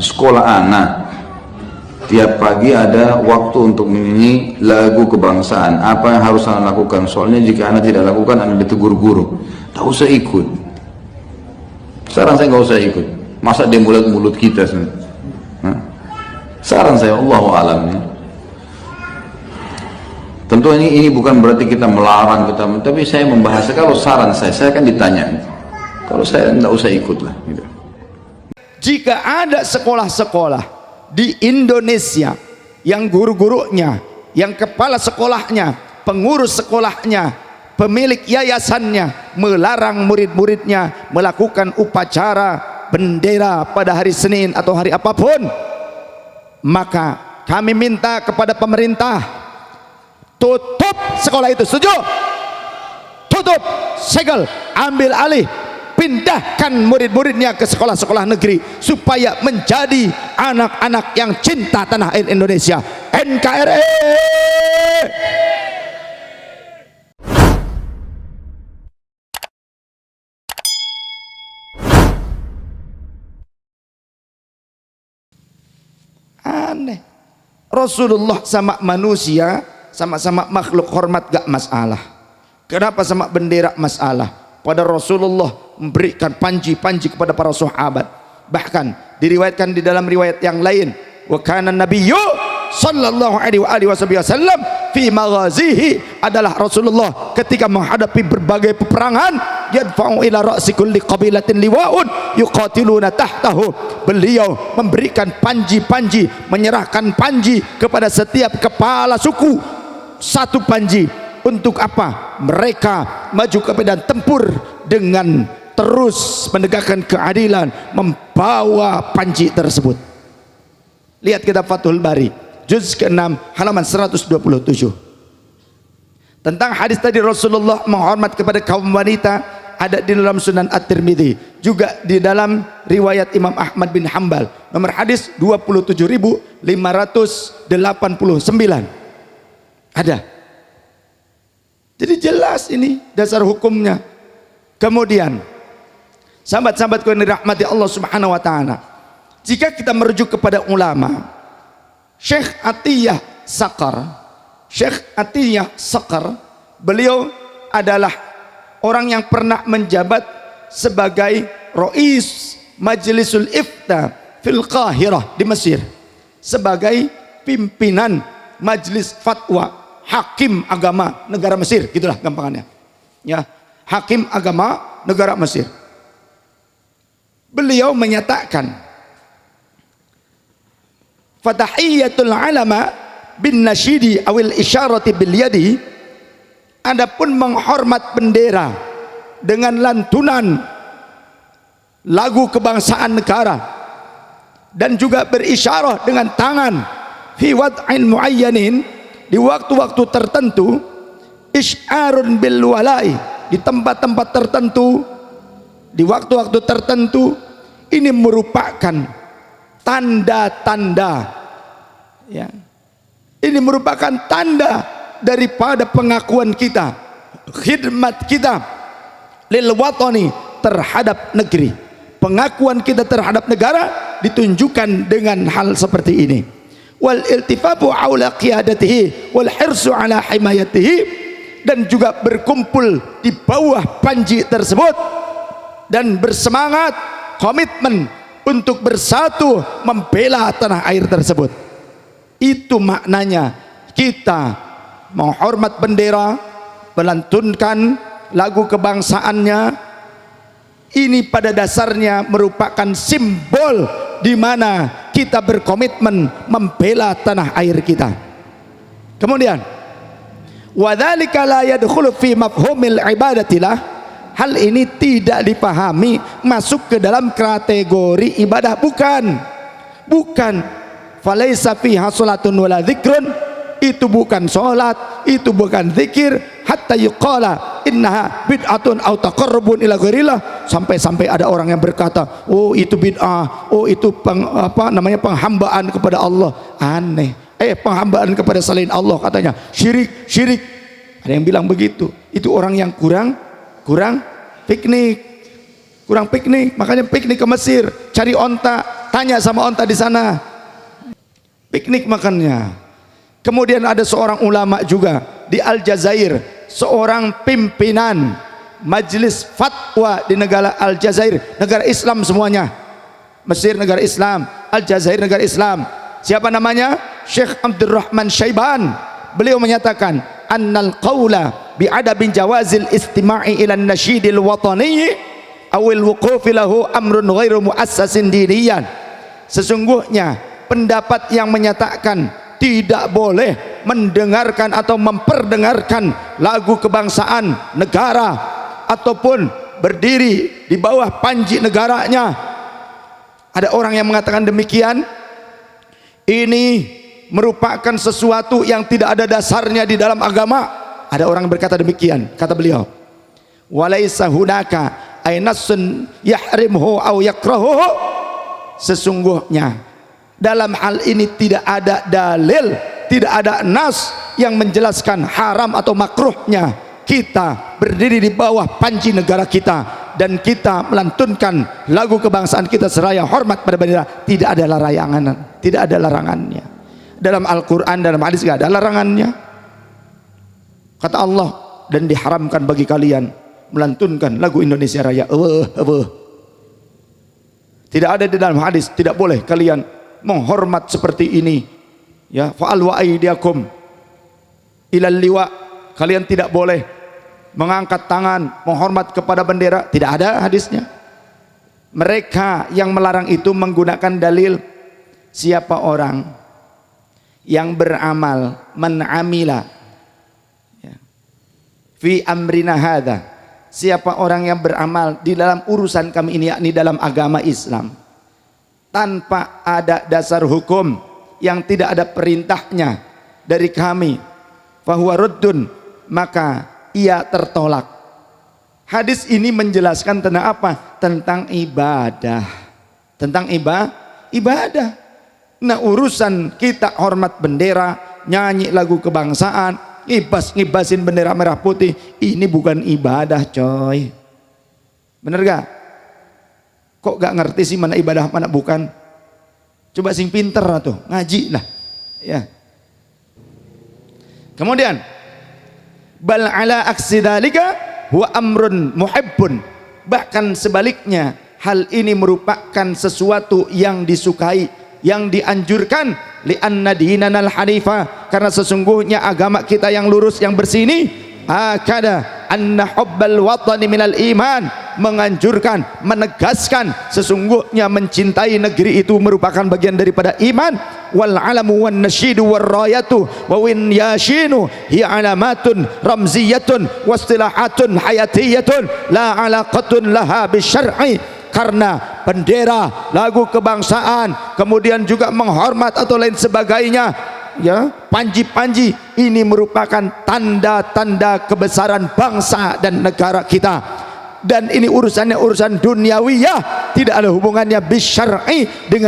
sekolah anak tiap pagi ada waktu untuk menyanyi lagu kebangsaan. Apa yang harus anak lakukan? Soalnya jika anak tidak lakukan, anak ditegur guru. Tak usah ikut. Saran saya nggak usah ikut. Masa dia mulut kita sendiri. Saran saya, Allahu a'lam ya. Tentu ini bukan berarti kita melarang kita, tapi saya membahas. Kalau saran saya akan ditanya. Kalau saya nggak usah ikut lah. Gitu. Jika ada sekolah-sekolah di Indonesia yang guru-gurunya, yang kepala sekolahnya, pengurus sekolahnya, pemilik yayasannya melarang murid-muridnya melakukan upacara bendera pada hari Senin atau hari apapun, maka kami minta kepada pemerintah tutup sekolah itu. Setuju? Tutup, segel, ambil alih, pindahkan murid-muridnya ke sekolah-sekolah negeri supaya menjadi anak-anak yang cinta tanah air Indonesia. NKRI. Aneh. Rasulullah sama manusia sama-sama makhluk hormat gak masalah. Kenapa sama bendera masalah? Pada Rasulullah memberikan panji-panji kepada para sahabat. Bahkan diriwayatkan di dalam riwayat yang lain, wa kana nabiyyu sallallahu alaihi wasallam fi maghazihi, adalah Rasulullah ketika menghadapi berbagai peperangan, yadfa'u ila ra'si kulli qabilatin liwa'un yuqatiluna tahtahu. Beliau memberikan panji-panji, menyerahkan panji kepada setiap kepala suku, satu panji. Untuk apa? Mereka maju ke medan tempur dengan terus menegakkan keadilan, membawa panji tersebut. Lihat kitab Fathul Bari juz ke-6 halaman 127. Tentang hadis tadi Rasulullah menghormat kepada kaum wanita, ada di dalam Sunan At-Tirmidzi, juga di dalam riwayat Imam Ahmad bin Hambal, nomor hadis 27.589. Ada. Jadi jelas ini dasar hukumnya. Kemudian sahabat-sahabatku yang dirahmati Allah Subhanahu wa taala, jika kita merujuk kepada ulama, Syekh Atiyah Sakar, beliau adalah orang yang pernah menjabat sebagai Rais Majlisul Ifta fil Qahirah di Mesir, sebagai pimpinan majelis fatwa, hakim agama negara Mesir, gitulah gampangannya ya, hakim agama negara Mesir. Beliau menyatakan fatahiyatul alama bin nasyidi awil isyarati bil yadi, adapun menghormat bendera dengan lantunan lagu kebangsaan negara dan juga berisyarah dengan tangan fi wad'in muayyanin, di waktu-waktu tertentu, isyarun bil walai, di tempat-tempat tertentu, di waktu-waktu tertentu, ini merupakan tanda-tanda ya. Ini merupakan tanda daripada pengakuan kita, khidmat kita lil watani, terhadap negeri. Pengakuan kita terhadap negara ditunjukkan dengan hal seperti ini. Wal iltifafu aula qiyadatihi wal hirsu ala himayatihi, dan juga berkumpul di bawah panji tersebut dan bersemangat, komitmen untuk bersatu membela tanah air tersebut. Itu maknanya kita menghormat bendera, melantunkan lagu kebangsaannya. Ini pada dasarnya merupakan simbol di mana kita berkomitmen membela tanah air kita. Kemudian wadzalika la yadkhulu fi mafhumil ibadatilah, hal ini tidak dipahami masuk ke dalam kategori ibadah, bukan falaisa fiha salatun wala dzikrun, itu bukan salat, itu bukan zikir, hatta yuqala innaha bid'atun aw taqarrubun ila ghairillah, sampai ada orang yang berkata, oh itu bid'ah, oh itu penghambaan kepada Allah. Aneh. Penghambaan kepada selain Allah katanya syirik. Ada yang bilang begitu. Itu orang yang kurang piknik, makanya piknik ke Mesir, cari onta, tanya sama onta di sana. Piknik makannya. Kemudian ada seorang ulama juga di Aljazair, seorang pimpinan majelis fatwa di negara Aljazair, negara Islam semuanya. Mesir negara Islam, Aljazair negara Islam. Siapa namanya? Syekh Abdurrahman Syaiban. Beliau menyatakan annal qawla bi'adabin jawazil istima'i ila nasyidil watani awil wuqufi lahu amrun ghairu muassasin diniyan. Sesungguhnya pendapat yang menyatakan tidak boleh mendengarkan atau memperdengarkan lagu kebangsaan negara ataupun berdiri di bawah panji negaranya. Ada orang yang mengatakan demikian. Ini merupakan sesuatu yang tidak ada dasarnya di dalam agama. Ada orang berkata demikian. Kata beliau, walaisa hunaka aynasun yahrimhu aw yakrahuhu. Sesungguhnya dalam hal ini tidak ada dalil, tidak ada nas yang menjelaskan haram atau makruhnya kita berdiri di bawah panji negara kita dan kita melantunkan lagu kebangsaan kita seraya hormat pada bendera. Tidak ada larangan, tidak ada larangannya. Dalam Al-Quran, dalam hadis tidak ada larangannya. Kata Allah, dan diharamkan bagi kalian melantunkan lagu Indonesia Raya. Tidak ada di dalam hadis, tidak boleh kalian menghormat seperti ini. Ya, fa'al wa aydiyakum ilal liwa. Kalian tidak boleh mengangkat tangan menghormat kepada bendera. Tidak ada hadisnya. Mereka yang melarang itu menggunakan dalil, siapa orang yang beramal man amila ya, fi amrina hadza, siapa orang yang beramal di dalam urusan kami ini, yakni dalam agama Islam, tanpa ada dasar hukum, yang tidak ada perintahnya dari kami, fahuwa ruddun, maka ia tertolak. Hadis ini menjelaskan tentang apa? Tentang ibadah. Tentang ibadah. Nah, urusan kita hormat bendera, nyanyi lagu kebangsaan, ngibasin bendera merah putih, ini bukan ibadah, coy. Bener gak? Kok gak ngerti sih mana ibadah mana bukan? Coba sing pinter tuh, ngaji lah. Ya. Kemudian bal ala aksidalika huwa amrun muhibbun. Bahkan sebaliknya, hal ini merupakan sesuatu yang disukai, yang dianjurkan, li'anna dinanal hanifah, karena sesungguhnya agama kita yang lurus, yang bersih ini, akada anna hubbal watani minal iman, menganjurkan, menegaskan sesungguhnya mencintai negeri itu merupakan bagian daripada iman. Wal alamu wan nasyidu war rayatu wa win yashinu hiya alamatun ramziyatun wastilahatun hayatiyatun la alaqatun laha bisyar'i. Karena bendera, lagu kebangsaan, kemudian juga menghormat atau lain sebagainya, ya, panji-panji ini merupakan tanda-tanda kebesaran bangsa dan negara kita, dan ini urusannya urusan duniawiyah, tidak ada hubungannya bisyar'i dengan